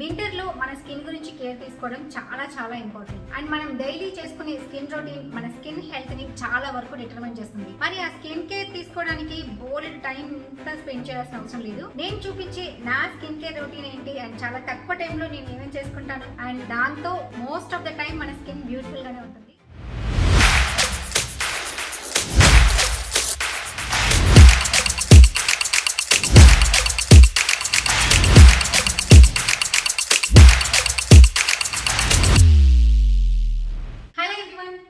Winter లో మన skin గురించి కేర్ తీసుకోవడం చాలా చాలా ఇంపార్టెంట్ అండ్ మనం డైలీ చేసుకునే స్కిన్ రొటీన్ మన స్కిన్ హెల్త్ ని చాలా వరకు డిటర్మైన్ చేస్తుంది. మరి ఆ స్కిన్ కేర్ తీసుకోవడానికి బోల్డ్ టైం ఇంత స్పెండ్ చేయాల్సిన అవసరం లేదు. నేను చూపించే నా స్కిన్ కేర్ రొటీన్ ఏంటి అండ్ చాలా తక్కువ టైంలో నేను ఏమేమి చేసుకుంటాను అండ్ దాంతో మోస్ట్ ఆఫ్ ద టైం మన స్కిన్ బ్యూటిఫుల్ గానే ఉంటుంది.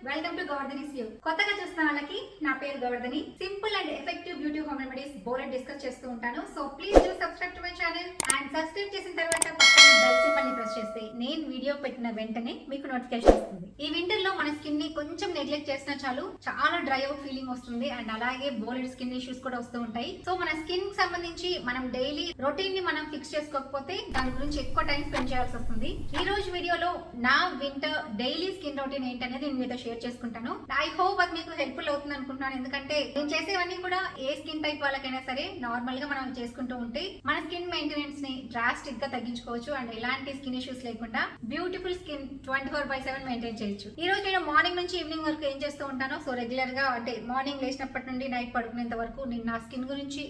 Welcome to Govardhani's view. కొత్తగా చూస్తున్న వాళ్ళకి నా పేరు Govardhani. Simple and effective beauty home remedies బోల్డ్ డిస్కస్ చేస్తూ ఉంటాను. So please do subscribe to my channel and subscribe చేసిన తర్వాత పక్కన బెల్ సింబల్ ని ప్రెస్ చేస్తే నేను వీడియో పెట్టిన వెంటనే మీకు నోటిఫికేషన్ వస్తుంది. ఈ వింటర్ లో మన స్కిన్ ని కొంచెం నెగ్లెక్ట్ చేసినా చాలు చాలా డ్రై అవుట్ ఫీలింగ్ వస్తుంది అండ్ అలాగే బోల్డ్ స్కిన్ ఇష్యూస్ కూడా వస్తూ ఉంటాయి. సో మన స్కిన్ కి సంబంధించి మనం డైలీ రొటీన్ ని మనం ఫిక్స్ చేసుకోకపోతే దాని గురించి ఎక్కువ టైం స్పెండ్ చేయాల్సి వస్తుంది. ఈ రోజు వీడియోలో నా వింటర్ డైలీ స్కిన్ రొటీన్ ఏంటనేది నేను మీతో షేర్ చేసుకుంటాను. ఐ హోప్ అది మీకు హెల్ప్ఫుల్ అవుతుంది అనుకుంటున్నాను. ఎందుకంటే నేను చేసేవన్నీ కూడా ఏ స్కిన్ టైప్ వాళ్ళకైనా సరే నార్మల్ గా మనం చేసుకుంటూ ఉంటే మన స్కిన్ మెయింటెనెన్స్ ని డ్రాస్టిక్ గా తగ్గించుకోవచ్చు అండ్ ఎలాంటి స్కిన్ ఇష్యూస్ లేకుండా బ్యూటిఫుల్ స్కిన్ 24/7 మెయింటైన్ చేయొచ్చు. ఈ రోజు నేను మార్నింగ్ నుంచి ఈవినింగ్ వరకు ఏం చేస్తూ ఉంటానో సో రెగ్యులర్ గా అంటే మార్నింగ్ లేచినప్పటి నుండి నైట్ పడుకునేంత వరకు నేను నా స్కిన్ గురించి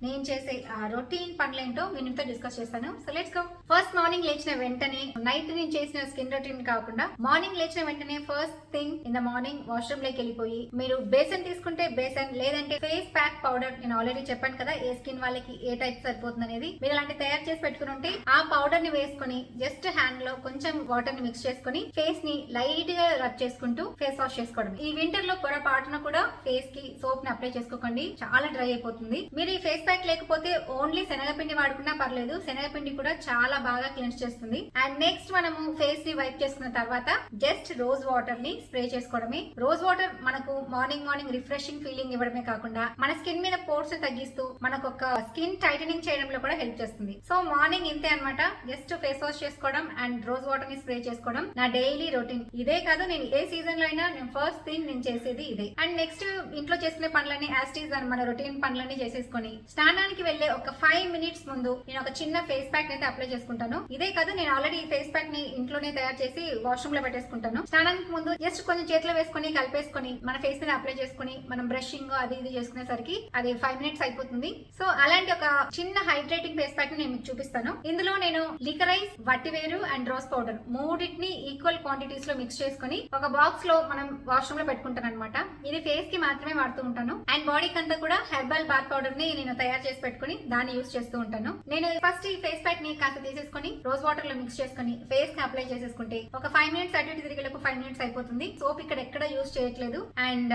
నేను చేసే రొటీన్ పనులేంటో మీతో డిస్కస్ చేస్తాను. So let's go. First morning లేచిన వెంటనే నైట్ నేను చేసిన స్కిన్ రొటీన్ కాకుండా మార్నింగ్ లేచిన వెంటనే first thing in the morning washroom లోకి వెళ్ళిపోయి మీరు బేసన్ తీసుకుంటే బేసన్ లేదంటే ఫేస్ ప్యాక్ పౌడర్ నేను ఆల్రెడీ చెప్పాను కదా ఏ స్కిన్ వాళ్ళకి ఏ టైప్ సరిపోతుంది అనేది. మీరు అలాంటి తయారు చేసి పెట్టుకుని ఉంటే ఆ పౌడర్ ని వేసుకుని జస్ట్ హ్యాండ్ లో కొంచెం వాటర్ ని మిక్స్ చేసుకుని ఫేస్ ని లైట్ గా రబ్ చేసుకుంటూ ఫేస్ వాష్ చేసుకోవడం. ఈ వింటర్ లో పొరపాటున కూడా ఫేస్ కి సోప్ ని అప్లై చేసుకోకండి, చాలా డ్రై అయిపోతుంది. మీరు ఈ ఫేస్ ప్యాక్ లేకపోతే ఓన్లీ శనగపిండి వాడుకున్నా పర్లేదు, శనగపిండి కూడా చాలా బాగా క్లెన్స్ చేస్తుంది. అండ్ నెక్స్ట్ మనము ఫేస్ ని వైప్ చేసుకున్న తర్వాత జస్ట్ రోజ్ వాటర్ ని స్ప్రే చేసుకోవడమే. రోజ్ వాటర్ మనకు మార్నింగ్ రిఫ్రెషింగ్ ఫీలింగ్ ఇవ్వడమే కాకుండా మన స్కిన్ మీద పోర్స్ తగ్గిస్తూ మనకు ఒక స్కిన్ టైటనింగ్ చేయడంలో కూడా హెల్ప్ చేస్తుంది. సో మార్నింగ్ ఇంతే అనమాట, జస్ట్ ఫేస్ వాష్ చేసుకోవడం అండ్ రోజ్ వాటర్ ని స్ప్రే చేసుకోవడం నా డైలీ రొటీన్. ఇదే కాదు నేను ఏ సీజన్ లో అయినా నేను ఫస్ట్ థింగ్ నేను చేసేది ఇదే. అండ్ నెక్స్ట్ ఇంట్లో చేసుకునే పనులన్నీ యాస్టీజ్ మన రొటీన్ పనులన్నీ చేసేసుకొని స్నానానికి వెళ్లే ఒక 5 minutes ముందు నేను ఒక చిన్న ఫేస్ ప్యాక్ అయితే అప్లై చేసుకుంటాను. ఇదే కాదు నేను ఆల్రెడీ ఈ ఫేస్ ప్యాక్ ని ఇంట్లోనే తయారు చేసి వాష్రూమ్ లో పెట్టేసుకుంటాను. స్నానానికి ముందు జస్ట్ కొంచెం చేతిలో వేసుకుని కలిపేసుకుని మన ఫేస్ మీద అప్లై చేసుకుని మనం బ్రషింగ్ అది ఇది చేసుకునేసరికి అది 5 minutes అయిపోతుంది. సో అలాంటి ఒక చిన్న హైడ్రేటింగ్ ఫేస్ ప్యాక్ ని నేను మీకు చూపిస్తాను. ఇందులో నేను లికరైజ్, వట్టివేరు అండ్ రోజ్ పౌడర్ మూడింటిని ఈక్వల్ క్వాంటిటీస్ లో మిక్స్ చేసుకుని ఒక బాక్స్ లో మనం వాష్రూమ్ లో పెట్టుకుంటాను అనమాట. ఇది ఫేస్ కి మాత్రమే వాడుతూ ఉంటాను. అండ్ బాడీకి అంతా కూడా హెర్బల్ బాత్ పౌడర్ ని నేను తయారు చేసి పెట్టుకుని దాన్ని యూజ్ చేస్తూ ఉంటాను. నేను ఫస్ట్ ఈ ఫేస్ ప్యాక్ ని కాస్త తీసేసుకుని రోజ్ వాటర్ లో మిక్స్ చేసుకుని ఫేస్ కి అప్లై చేసేసుకుంటే ఒక 5 minutes అటు ఇటు తిరిగేలకు 5 minutes అయిపోతుంది. సోప్ ఇక్కడ ఎక్కడ యూజ్ చేయట్లేదు. అండ్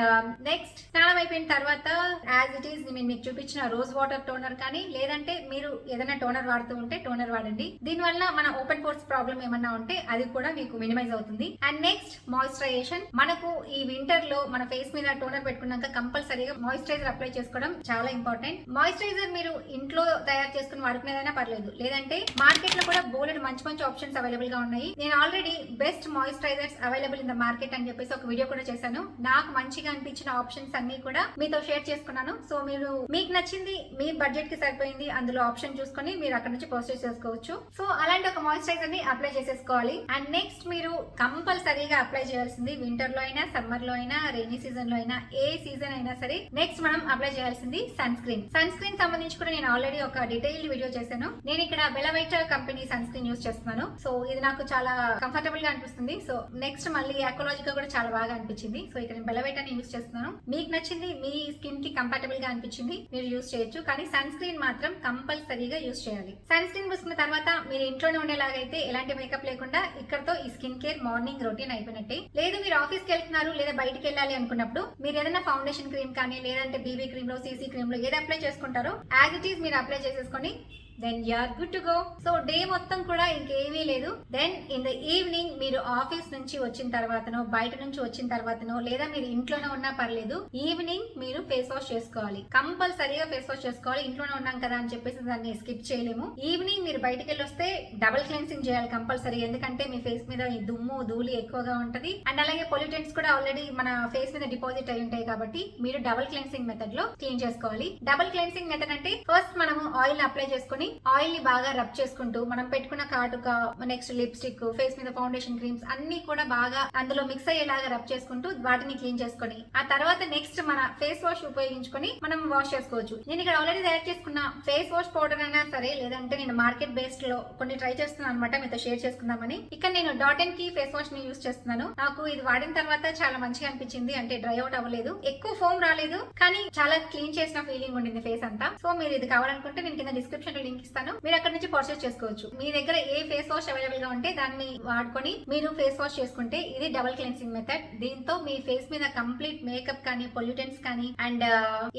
నెక్స్ట్ స్నానం అయిపోయిన తర్వాత యాజ్ ఇట్ ఈస్ నేను మీకు చూపించిన రోజ్ వాటర్ టోనర్ కానీ లేదంటే మీరు ఏదైనా టోనర్ వాడుతూ ఉంటే టోనర్ వాడండి. దీని వల్ల మన ఓపెన్ పోర్స్ ప్రాబ్లం ఏమన్నా ఉంటే అది కూడా మీకు మినిమైజ్ అవుతుంది. And next moisturisation. మనకు ఈ వింటర్ లో మన ఫేస్ మీద టోనర్ పెట్టుకున్నాక కంపల్సరీగా మాయిశ్చరైజర్ అప్లై చేసుకోవడం చాలా ఇంపార్టెంట్. మాయిశ్చరైజర్ మీరు ఇంట్లో తయారు చేసుకుని వాడుకునేదైనా పర్లేదు, లేదంటే మార్కెట్ లో కూడా బోలెడ్ మంచి ఆప్షన్స్ అవైలబుల్ గా ఉన్నాయి. నేను already best moisturisers available in the market అని చెప్పేసి ఒక వీడియో కూడా చేశాను. నాకు మంచిగా అనిపించిన ఆప్షన్స్ అన్ని కూడా మీతో షేర్ చేసుకున్నాను. సో మీరు మీకు నచ్చింది మీ బడ్జెట్ కి సరిపోయింది అందులో ఆప్షన్ చూసుకొని మీరు అక్కడ నుంచి పర్చేస్ చేసుకోవచ్చు. సో అలాంటి ఒక మాయిశ్చరైజర్ ని అప్లై చేసేసుకోవాలి. అండ్ నెక్స్ట్ మీరు కంపల్సరీగా అప్లై చేయాల్సింది వింటర్ లో అయినా సమ్మర్ లో అయినా రెయినీ సీజన్ లో అయినా ఏ సీజన్ అయినా సరే నెక్స్ట్ మనం అప్లై చేయాల్సింది సన్ స్క్రీన్. సన్ స్క్రీన్ సంబంధించి కూడా నేను ఆల్రెడీ ఒక డీటెయిల్డ్ వీడియో చేశాను. నేను ఇక్కడ బెలవైటా కంపెనీ సన్ స్క్రీన్ యూజ్ చేస్తున్నాను. సో ఇది నాకు చాలా కంఫర్టబుల్ గా అనిపిస్తుంది. సో నెక్స్ట్ మళ్ళీ ఎకలాజికల్ కూడా చాలా బాగా అనిపించింది. సో ఇక్కడ నేను బెలవైటాని యూజ్ చేస్తున్నాను. మీకు నచ్చింది మీ స్కిన్ కి కంఫర్టబుల్ గా అనిపించింది మీరు యూజ్ చేయొచ్చు, కానీ సన్ స్క్రీన్ మాత్రం కంపల్సరీగా యూజ్ చేయాలి. సన్ స్క్రీన్ పూసుకున్న తర్వాత మీరు ఇంట్లోనే ఉండేలాగైతే ఎలాంటి మేకప్ లేకుండా ఇక్కడతో ఈ స్కిన్ కేర్ మార్నింగ్ రొటీన్ అయిపోయినట్టే. లేదు మీరు ఆఫీస్ కి వెళ్తున్నారు లేదా బయటికి వెళ్ళాలి అనుకున్నప్పుడు మీరు ఏదైనా ఫౌండేషన్ క్రీమ్ కానీ లేదంటే బీబీ క్రీమ్ లో సీసీ క్రీమ్ లో ఏది అప్లై చేసుకుంటారో యాజ్ ఇట్ ఈస్ మీరు అప్లై చేసేసుకొని then you are good to go. So day మొత్తం కూడా ఇంకేమీ లేదు. దెన్ ఇన్ ద ఈవినింగ్ మీరు ఆఫీస్ నుంచి వచ్చిన తర్వాతనో బయట నుంచి వచ్చిన తర్వాతనో లేదా మీరు ఇంట్లోనే ఉన్నా పర్లేదు, ఈవినింగ్ మీరు ఫేస్ వాష్ చేసుకోవాలి. కంపల్సరీగా ఫేస్ వాష్ చేసుకోవాలి. ఇంట్లోనే ఉన్నాం కదా అని చెప్పేసి దాన్ని స్కిప్ చేయలేము. ఈవినింగ్ మీరు బయటకు వెళ్ళి వస్తే డబుల్ క్లెన్సింగ్ చేయాలి కంపల్సరీ. ఎందుకంటే మీ ఫేస్ మీద దుమ్ము ధూళి ఎక్కువగా ఉంటది అండ్ అలాగే పొల్యూటెంట్స్ కూడా ఆల్రెడీ మన ఫేస్ మీద డిపాజిట్ అయి ఉంటాయి కాబట్టి మీరు డబుల్ క్లెన్సింగ్ మెథడ్ లో క్లీన్ చేసుకోవాలి. డబుల్ క్లెన్సింగ్ మెథడ్ అంటే ఫస్ట్ మనము ఆయిల్ అప్లై చేసుకుని తీసుకొని ఆయిల్ ని బాగా రబ్ చేసుకుంటూ మనం పెట్టుకున్న కాటుక, నెక్స్ట్ లిప్స్టిక్, ఫేస్ మీద ఫౌండేషన్ క్రీమ్స్ అన్ని కూడా బాగా అందులో మిక్స్ అయ్యేలాగా రబ్ చేసుకుంటూ వాటిని క్లీన్ చేసుకొని ఆ తర్వాత నెక్స్ట్ మన ఫేస్ వాష్ ఉపయోగించుకొని మనం వాష్ చేసుకోవచ్చు. నేను ఇక్కడ ఆల్రెడీ తయారు చేసుకున్న ఫేస్ వాష్ పౌడర్ అయినా సరే, లేదంటే నేను మార్కెట్ బేస్డ్ లో కొన్ని ట్రై చేస్తున్నాను అనమాట, మీతో షేర్ చేసుకుందామని. ఇక్కడ నేను డాట్ కి ఫేస్ వాష్ ని యూస్ చేస్తున్నాను. నాకు ఇది వాడిన తర్వాత చాలా మంచిగా అనిపించింది. అంటే డ్రై అవుట్ అవ్వలేదు, ఎక్కువ ఫోమ్ రాలేదు, కానీ చాలా క్లీన్ చేసిన ఫీలింగ్ ఉండింది ఫేస్ అంతా. సో మీరు ఇది కావాలనుకుంటే నేను కింద డిస్క్రిప్షన్ లో లింక్ ఇస్తాను, మీరు అక్కడ నుంచి పర్చేస్ చేసుకోవచ్చు. మీ దగ్గర ఏ ఫేస్ వాష్ అవైలబుల్ గా ఉంటే దాన్ని వాడుకొని మీరు ఫేస్ వాష్ చేసుకుంటే ఇది డబుల్ క్లెన్సింగ్ మెథడ్. దీంతో మీ ఫేస్ మీద కంప్లీట్ మేకప్ కానీ, పొల్యూటెంట్స్ కానీ అండ్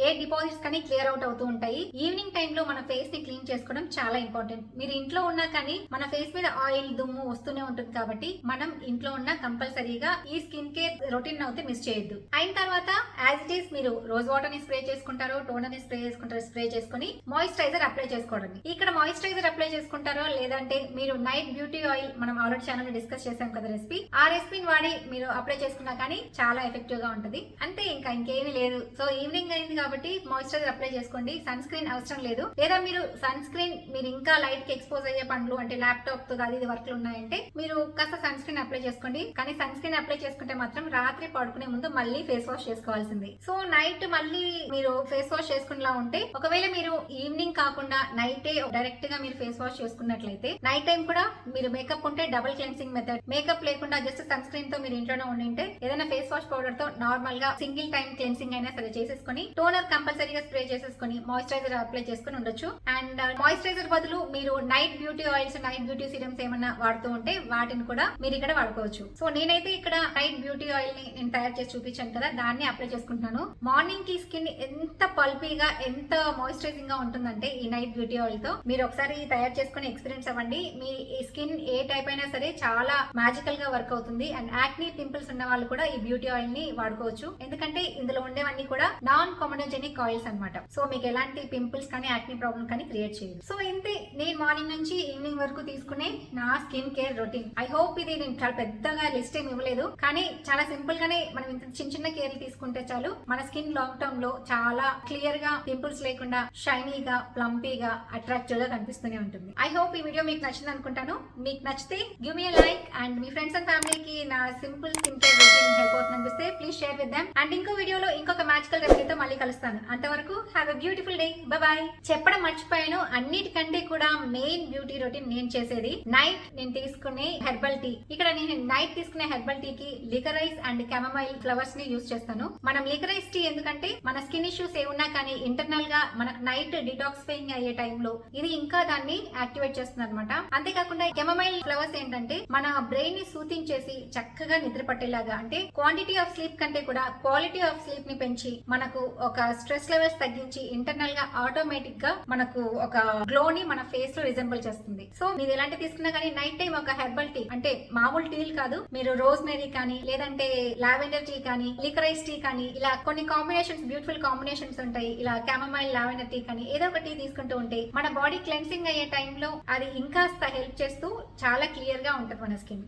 ఏ డిపాజిట్స్ కానీ క్లియర్ అవుట్ అవుతూ ఉంటాయి. ఈవినింగ్ టైమ్ లో మన ఫేస్ ని క్లీన్ చేసుకోవడం చాలా ఇంపార్టెంట్. మీరు ఇంట్లో ఉన్నా కానీ మన ఫేస్ మీద ఆయిల్, దుమ్ము వస్తూనే ఉంటుంది కాబట్టి మనం ఇంట్లో ఉన్న కంపల్సరీగా ఈ స్కిన్ కేర్ రొటీన్ అయితే మిస్ చేయొద్దు. అయిన తర్వాత యాజ్ ఇట్ ఈస్ మీరు రోజ్ వాటర్ ని స్ప్రే చేసుకుంటారో, టోనర్ ని స్ప్రే చేసుకుంటారో, స్ప్రే చేసుకుని మాయిశ్చరైజర్ అప్లై చేసుకోవడం. ఇక్కడ మాయిశ్చరైజర్ అప్లై చేసుకుంటారో లేదంటే మీరు నైట్ బ్యూటీ ఆయిల్, మనం ఆల్రెడీ ఛానల్ లో డిస్కస్ చేసాం కదా రెసిపీ, ఆ రెసిపీని వాడి మీరు అప్లై చేసుకున్నా కానీ చాలా ఎఫెక్టివ్ గా ఉంటుంది. అంతే, ఇంకా ఇంకేమీ లేదు. సో ఈవినింగ్ అయింది కాబట్టి మాయిశ్చరైజర్ అప్లై చేసుకోండి. సన్ స్క్రీన్ అవసరం లేదు. లేదా మీరు సన్ స్క్రీన్ మీరు ఇంకా లైట్ కి ఎక్స్పోజ్ అయ్యే పనులు అంటే ల్యాప్టాప్ తో అది వర్క్లు ఉన్నాయంటే మీరు కాస్త సన్ స్క్రీన్ అప్లై చేసుకోండి. కానీ సన్ స్క్రీన్ అప్లై చేసుకుంటే మాత్రం రాత్రి పడుకునే ముందు మళ్ళీ ఫేస్ వాష్ చేసుకోవాల్సింది. సో నైట్ మళ్ళీ మీరు ఫేస్ వాష్ చేసుకునేలా ఉంటే, ఒకవేళ మీరు ఈవినింగ్ కాకుండా నైటే డైరెక్ట్ గా మీరు ఫేస్ వాష్ చేసుకున్నట్లయితే నైట్ టైం కూడా మీరు మేకప్ ఉంటే డబుల్ క్లెన్సింగ్ మెథడ్, మేకప్ లేకుండా జస్ట్ సన్ స్క్రీన్ తో మీరు ఇంట్లోనే ఉండింటే ఏదైనా ఫేస్ వాష్ పౌడర్ తో నార్మల్ గా సింగిల్ టైం క్లెన్సింగ్ అయినా సరే చేసేసుకొని టోనర్ కంపల్సరీగా స్ప్రే చేసేసుకొని మాయిశ్చరైజర్ అప్లై చేసుకుని ఉండొచ్చు. అండ్ మాయిశ్చరైజర్ బదులు మీరు night beauty oils, night beauty serums ఏమన్నా వాడుతూ ఉంటే వాటిని కూడా మీరు ఇక్కడ వాడుకోవచ్చు. సో నేనైతే ఇక్కడ నైట్ బ్యూటీ ఆయిల్ ని నేను తయారు చేసి చూపించాను కదా, దాన్ని అప్లై చేసుకుంటున్నాను. మార్నింగ్ కి స్కిన్ ఎంత పల్పీగా, ఎంత మాయిశ్చరైజింగ్ గా ఉంటుందంటే ఈ నైట్ బ్యూటీ ఆయిల్ తో మీరు ఒకసారి తయారు చేసుకుని ఎక్స్పీరియన్స్ అవ్వండి. మీ స్కిన్ ఏ టైప్ అయినా సరే చాలా మ్యాజికల్ గా వర్క్ అవుతుంది. అండ్ యాక్నీ, పింపుల్స్ ఉన్న వాళ్ళు కూడా ఈ బ్యూటీ ఆయిల్ ని వాడుకోవచ్చు. ఎందుకంటే ఇందులో ఉండేవన్నీ కూడా నాన్ కామోడోజెనిక్ ఆయిల్స్ అన్నమాట. సో మీకు ఎలాంటి పింపుల్స్ కానీ, యాక్నీ ప్రాబ్లం కానీ క్రియేట్ చేయదు. సో ఇంతే నేను మార్నింగ్ నుంచి ఈవినింగ్ వరకు తీసుకునే నా skin care routine. I hope ఇది నేను చాలా పెద్దగా లిస్ట్ ఏమి ఇవ్వలేదు, కానీ చాలా సింపుల్ గానే మనం ఇంత చిన్న చిన్న కేర్లు తీసుకుంటే చాలు మన స్కిన్ లాంగ్ టర్మ్ లో చాలా క్లియర్ గా, పింపుల్స్ లేకుండా షైనీగా, ప్లంపీగా, అట్రాక్టివ్ గా కనిపిస్తూనే ఉంటుంది. ఐ హోప్ ఈ వీడియో మీకు నచ్చింది అనుకుంటాను. మీకు నచ్చితే గివ్ మీ లైక్ అండ్ మీ ఫ్రెండ్స్ అండ్ ఫ్యామిలీకి నా simple skin care routine help అవుతుంది అనిపిస్తే please share with them. And ఇంకో వీడియోలో ఇంకొక మ్యాజికల్ రెసిపీతో మళ్ళీ కలుస్తాను. అంతవరకు have a beautiful day. Bye. చెప్పడం మర్చిపోయాను, అన్నిటికంటే కూడా మెయిన్ బ్యూటీ రొటీన్ నేను చేసేది నైట్ నేను తీసుకునే హెర్బల్ టీ. ఇక్కడ నేను నైట్ తీసుకునే హెర్బల్ టీ కి లికరైజ్ అండ్ కెమమైల్ ఫ్లవర్స్ ని యూజ్ చేస్తాను. మనం లికరైజ్ టీ ఎందుకంటే మన స్కిన్ ఇష్యూస్ ఏమున్నా కానీ ఇంటర్నల్ గా మనకు నైట్ డిటాక్సిఫైయింగ్ అయ్యే టైంలో ఇది ఇంకా దాన్ని యాక్టివేట్ చేస్తుంది అనమాట. అంతేకాకుండా కెమమైల్ ఫ్లవర్స్ ఏంటంటే మన బ్రెయిన్ ని సూతింగ్ చేసి చక్కగా నిద్ర పట్టేలాగా, అంటే క్వాంటిటీ ఆఫ్ స్లీప్ కంటే కూడా క్వాలిటీ ఆఫ్ స్లీప్ ని పెంచి మనకు ఒక స్ట్రెస్ లెవెల్స్ తగ్గించి ఇంటర్నల్ గా ఆటోమేటిక్ గా మనకు ఒక గ్లో ని మన ఫేస్ లో రిజెంబుల్ చేస్తుంది. సో మీరు ఎలాంటి తీసుకున్నా కానీ నైట్ టైం ఒక హెర్బల్ టీ, అంటే మామూలు టీలు కాదు, మీరు రోజ్ మేరీ కానీ, లేదంటే లావెండర్ టీ కానీ, లికరైజ్ టీ కానీ, ఇలా కొన్ని కాంబినేషన్స్, బ్యూటిఫుల్ కాంబినేషన్స్ ఉంటాయి. ఇలా క్యామమైల్, లావెండర్ టీ కానీ ఏదో ఒక టీ తీసుకుంటూ ఉంటే మన బాడీ క్లెన్సింగ్ అయ్యే టైంలో అది ఇంకాస్త హెల్ప్ చేస్తూ చాలా క్లియర్ గా ఉంటుంది మన స్కిన్.